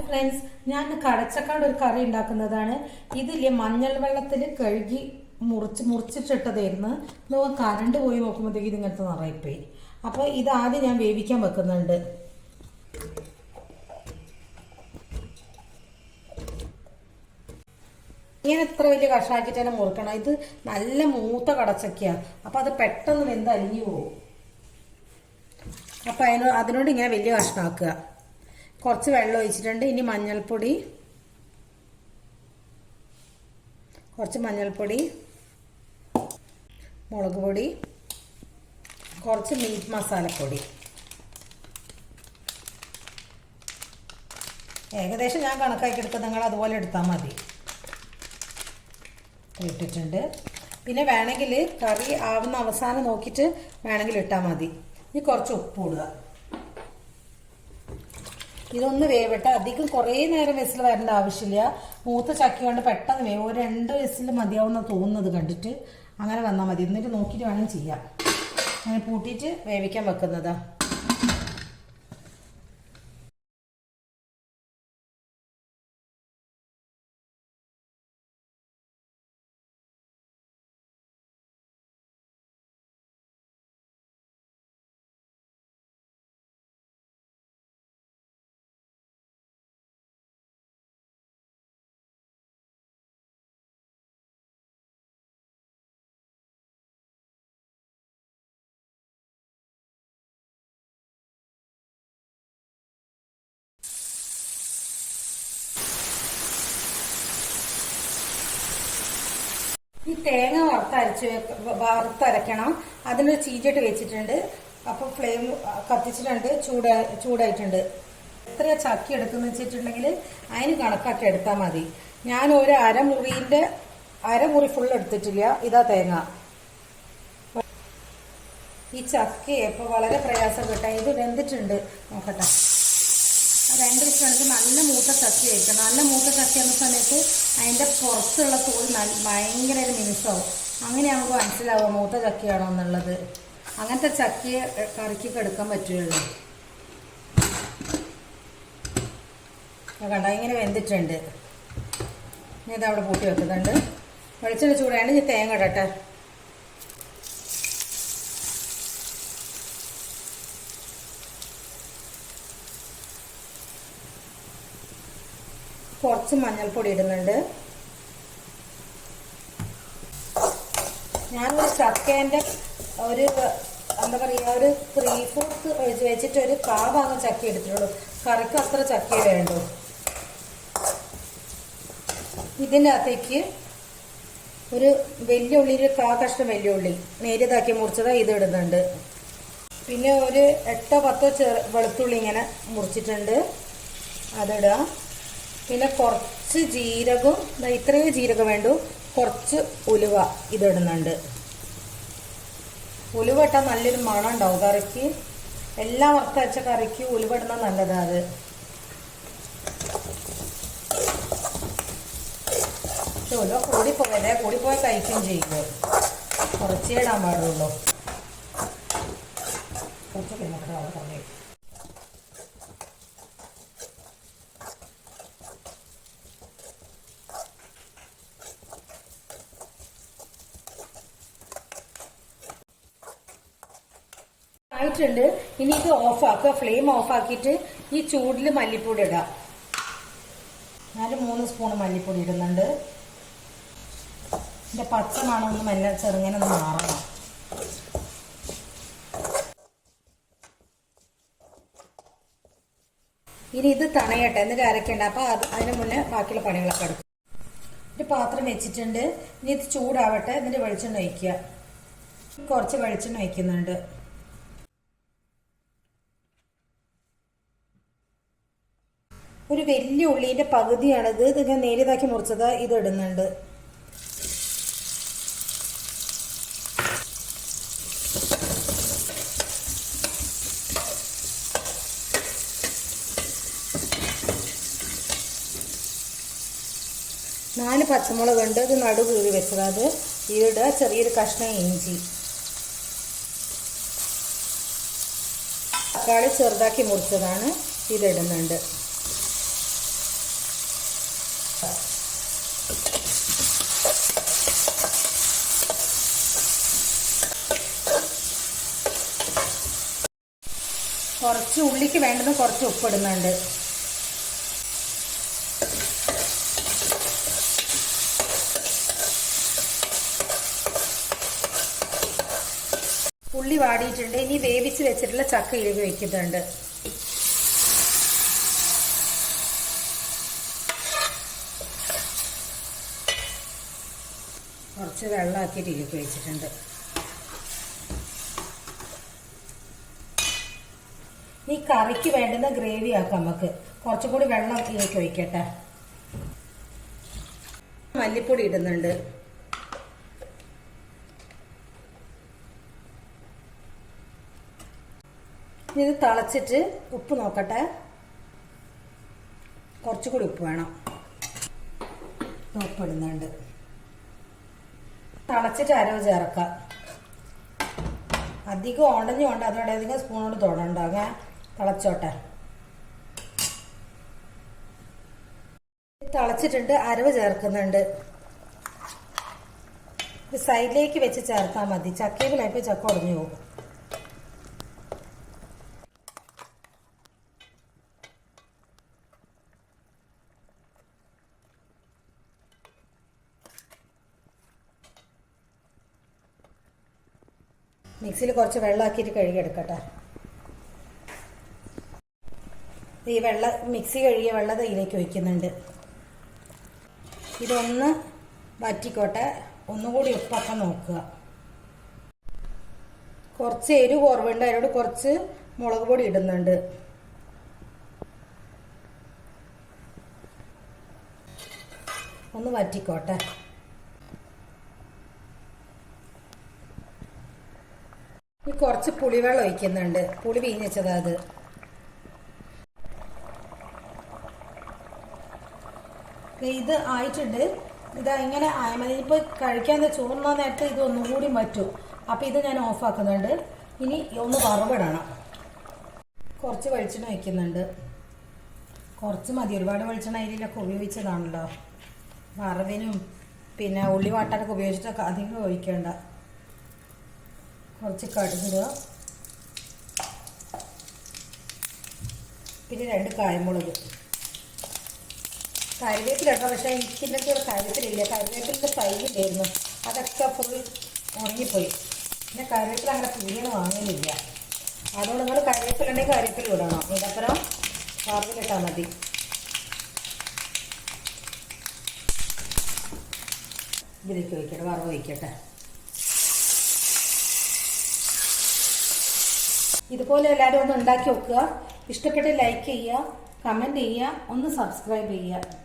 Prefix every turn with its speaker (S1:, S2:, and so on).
S1: Friends, ഞാൻ കടച്ചക്കാട് ഒരു കറി ഉണ്ടാക്കുന്നതാണ്. ഇതില്ലേ മഞ്ഞൾ വെള്ളത്തിൽ കഴുകി മുറിച്ചിട്ടിട്ടതായിരുന്നു. കറണ്ട് പോയി നോക്കുമ്പോഴത്തേക്ക് ഇതിങ്ങനത്തെ നിറയിപ്പോയി. അപ്പോൾ ഇത് ആദ്യം ഞാൻ വേവിക്കാൻ വെക്കുന്നുണ്ട്. ഇങ്ങനെ ഇത്ര വലിയ കഷ്ണാക്കിയിട്ട് തന്നെ മുറിക്കണം. ഇത് നല്ല മൂത്ത കടച്ചക്കയാണ്. അപ്പം അത് പെട്ടെന്ന് വെന്ത് അലിഞ്ഞു പോകും. അപ്പം അതിനോട് ഇങ്ങനെ വലിയ കഷ്ണമാക്കുക. കുറച്ച് വെള്ളം ഒഴിച്ചിട്ടുണ്ട്. ഇനി മഞ്ഞൾപ്പൊടി, കുറച്ച് മഞ്ഞൾപ്പൊടി, മുളക് പൊടി, കുറച്ച് മീറ്റ് മസാലപ്പൊടി. ഏകദേശം ഞാൻ കണക്കാക്കി എടുത്താൽ നിങ്ങൾ അതുപോലെ എടുത്താൽ മതി. ഇട്ടിട്ടുണ്ട്. പിന്നെ വേണമെങ്കിൽ കറി ആവുന്ന അവസാനം നോക്കിയിട്ട് വേണമെങ്കിൽ ഇട്ടാൽ മതി. ഇനി കുറച്ച് ഉപ്പ് ഇടുക. ഇതൊന്ന് വേവട്ടെ. അധികം കുറേ നേരം വിസിൽ വരേണ്ട ആവശ്യമില്ല. മൂത്ത ചക്കി കൊണ്ട് പെട്ടെന്ന് വേവും. ഒരു 2 വിസിൽ മതിയാവുന്ന തോന്നുന്നത് കണ്ടിട്ട് അങ്ങനെ വന്നാൽ മതി. എന്നിട്ട് നോക്കിയിട്ട് വേണം ചെയ്യാം. അങ്ങനെ പൂട്ടിയിട്ട് വേവിക്കാൻ വെക്കുന്നതാ. ഈ തേങ്ങ വറുത്തരക്കണം. അതിനൊരു ചീഞ്ചട്ടി വെച്ചിട്ടുണ്ട്. അപ്പോൾ ഫ്ലെയിം കത്തിച്ചിട്ടുണ്ട്. ചൂടായിട്ടുണ്ട്. എത്ര ചക്കി എടുക്കുന്ന വെച്ചിട്ടുണ്ടെങ്കിൽ അതിന് കണക്കാക്കി എടുത്താൽ മതി. ഞാൻ ഒരു അരമുറി ഫുൾ എടുത്തിട്ടില്ല. ഇതാ തേങ്ങ. ഈ ചക്കി ഇപ്പോൾ വളരെ പ്രയാസം കിട്ടാൻ. ഇത് വെന്തിട്ടുണ്ട്. നോക്കട്ടെ. 2 വിസിലാണെങ്കിൽ നല്ല മൂത്ത ചക്കി ആയിരിക്കും. നല്ല മൂത്ത ചക്കി എന്ന സമയത്ത് അതിൻ്റെ പുറത്തുള്ള തോൽ ഭയങ്കര ഒരു മിനുസാവും. അങ്ങനെയാകുമ്പോൾ മനസ്സിലാവുക മൂത്ത ചക്കിയാണോ എന്നുള്ളത്. അങ്ങനത്തെ ചക്കിയെ കറിക്കൊക്കെ എടുക്കാൻ പറ്റുള്ളൂ. കണ്ട ഇങ്ങനെ വെന്തിട്ടുണ്ട്. ഞാൻ ഇതവിടെ പൂട്ടി വെക്കുന്നുണ്ട്. വെളിച്ചെണ്ണ ചൂടാണ്. ഞാൻ തേങ്ങ ഇടട്ടെ. കുറച്ച് മഞ്ഞൾപ്പൊടി ഇടുന്നുണ്ട്. ഞാനൊരു ചക്കേൻ്റെ ഒരു എന്താ പറയുക, ഒരു 3/4 വെച്ചിട്ട് ഒരു 1/4 ഭാഗം ചക്ക എടുത്തിട്ടുള്ളൂ. കറിക്ക് അത്ര ചക്കയെ വേണ്ടു. ഇതിൻ്റെ അകത്തേക്ക് ഒരു വലിയ ഉള്ളി, ഒരു 1/4 കഷ്ണം വലിയ ഉള്ളി നേരിയതാക്കി മുറിച്ചതാണ് ഇത് ഇടുന്നുണ്ട്. പിന്നെ ഒരു 8-10 വെളുത്തുള്ളി ഇങ്ങനെ മുറിച്ചിട്ടുണ്ട്, അതിടുക. പിന്നെ കുറച്ച് ജീരകവും, ഇത്രയും ജീരകം വേണ്ടു. കുറച്ച് ഉലുവ ഇതിടുന്നുണ്ട്. ഉലുവ ഇട്ടാൽ നല്ലൊരു മണം ഉണ്ടാവും കറിക്ക്. എല്ലാം വറുത്തരച്ച കറിക്ക് ഉലുവ ഇടുന്നത് നല്ലതാണ്. പക്ഷെ ഉലുവ കൂടിപ്പോയാൽ കഴിക്കുകയും ചെയ്യും. കുറച്ചേ ഇടാൻ പാടുള്ളൂ. കുറച്ച് പിന്നെ ആയിട്ടുണ്ട്. ഇനി ഇത് ഓഫാക്കുക. ഫ്ലെയിം ഓഫാക്കിയിട്ട് ഈ ചൂടിൽ മല്ലിപ്പൊടി ഇടാം. ഞാൻ 3 സ്പൂൺ മല്ലിപ്പൊടി ഇടുന്നുണ്ട്. ഇതിന്റെ പച്ച മണമൊന്നും എല്ലാം ചെറുങ്ങനെ ഒന്ന് മാറണം. ഇനി ഇത് തണയട്ടെ, എന്നിട്ട് അരക്കണ്ട. അപ്പൊ അതിന് മുന്നേ ബാക്കിയുള്ള പണികളൊക്കെ എടുക്കും. ഒരു പാത്രം വെച്ചിട്ടുണ്ട്. ഇനി ഇത് ചൂടാവട്ടെ. എന്നിട്ട് വെളിച്ചെണ്ണ ഒഴിക്കുക. കുറച്ച് വെളിച്ചെണ്ണ ഒഴിക്കുന്നുണ്ട്. ഒരു വലിയ ഉള്ളീൻ്റെ പകുതിയാണിത്. ഇത് ഞാൻ നേരിയതാക്കി മുറിച്ചത്. ഇത് ഇടുന്നുണ്ട്. നാല് പച്ചമുളക് ഉണ്ട്. ഇത് നടു കീറി വെച്ചത്. അത് ഇതിടുക. ചെറിയൊരു കഷ്ണം ഇഞ്ചി, തക്കാളി ചെറുതാക്കി മുറിച്ചതാണ് ഇതിടുന്നുണ്ട്. കുറച്ച് ഉള്ളിക്ക് വേണ്ടുന്ന കുറച്ച് ഉപ്പിടുന്നുണ്ട്. ഉള്ളി വാടിയിട്ടുണ്ട്. ഇനി വേവിച്ച് വെച്ചിട്ടുള്ള ചക്ക ഇഴുകി വെക്കുന്നുണ്ട്. കുറച്ച് വെള്ളമാക്കിയിട്ട് ഇഴുകി വെച്ചിട്ടുണ്ട്. ഈ കറിക്ക് വേണ്ടുന്ന ഗ്രേവി ആക്കാം. നമുക്ക് കുറച്ചും കൂടി വെള്ളം ഇതിലേക്ക് ഒഴിക്കട്ടെ. മല്ലിപ്പൊടി ഇടുന്നുണ്ട്. ഇത് തിളച്ചിട്ട് ഉപ്പ് നോക്കട്ടെ. കുറച്ചുകൂടി ഉപ്പ് വേണം. ഉപ്പിടുന്നുണ്ട്. തിളച്ചിട്ട് അരവ് ചേർക്കാം. അധികം ഉടഞ്ഞുകൊണ്ട് അതോടെ അധികം സ്പൂണോട് തൊടണ്ടാകെ തിളച്ചോട്ടെ. തിളച്ചിട്ടുണ്ട്. അരവ് ചേർക്കുന്നുണ്ട്. സൈഡിലേക്ക് വെച്ച് ചേർത്താൽ മതി. ചക്കയിലായപ്പോൾ ചക്ക ഉടഞ്ഞു പോകും. മിക്സിയിൽ കുറച്ച് വെള്ളമാക്കിയിട്ട് കഴുകിയെടുക്കട്ടെ. ഈ മിക്സി കഴുകിയ വെള്ളം ഇതിലേക്ക് ഒഴിക്കുന്നുണ്ട്. ഇതൊന്ന് വറ്റിക്കോട്ടെ. ഒന്നുകൂടി ഉപ്പൊക്കെ നോക്കുക. കുറച്ച് എരിവ് കുറവുണ്ട്. അതിനോട് കുറച്ച് മുളക് പൊടി ഇടുന്നുണ്ട്. ഒന്ന് വറ്റിക്കോട്ടെ. ഈ കുറച്ച് പുളിവെള്ളം ഒഴിക്കുന്നുണ്ട്. പുളി വീഞ്ഞിച്ചതാ അത്. ഇത് ആയിട്ടുണ്ട്. ഇതാ ഇങ്ങനെ ആയാൽ മതി. ഇപ്പോൾ കഴിക്കാൻ ചോറുന്ന നേരത്തെ ഇത് ഒന്നും കൂടി പറ്റും. അപ്പം ഇത് ഞാൻ ഓഫാക്കുന്നുണ്ട്. ഇനി ഒന്ന് വറവിടണം. കുറച്ച് വെളിച്ചെണ്ണ ഒഴിക്കുന്നുണ്ട്. കുറച്ച് മതി. ഒരുപാട് വെളിച്ചെണ്ണ അതിലൊക്കെ ഉപയോഗിച്ചതാണല്ലോ. വറവിനും പിന്നെ ഉള്ളി വാട്ടാനൊക്കെ ഉപയോഗിച്ചിട്ടൊക്കെ അധികം ഒഴിക്കേണ്ട. കുറച്ച് കടുകിടുക. പിന്നെ 2 കായമുളക്. കറിവേപ്പിലിട്ടോ. പക്ഷേ എനിക്കിന്നൊക്കെ ഒരു കറിവേപ്പിലില്ല. കറിവേപ്പിലിൻ്റെ തൈ ഉണ്ടായിരുന്നു. അതൊക്കെ ഫുൾ ഉണങ്ങിപ്പോയി. പിന്നെ കറിവേപ്പില അങ്ങനെ പുതിയ വാങ്ങുന്നില്ല. അതുകൊണ്ട് നിങ്ങൾ കറിവേപ്പിലുണ്ടെങ്കിൽ കറിവേപ്പില ഇടണം. ഇതപ്പുറം വറവിലിട്ടാൽ മതി. ഇതിലേക്ക് വയ്ക്കട്ടെ. വറവ് വയ്ക്കട്ടെ. ഇതുപോലെ എല്ലാവരും ഒന്ന് ഉണ്ടാക്കി വെക്കുക. ഇഷ്ടപ്പെട്ട് ലൈക്ക് ചെയ്യുക, കമൻറ്റ് ചെയ്യുക, ഒന്ന് സബ്സ്ക്രൈബ് ചെയ്യുക.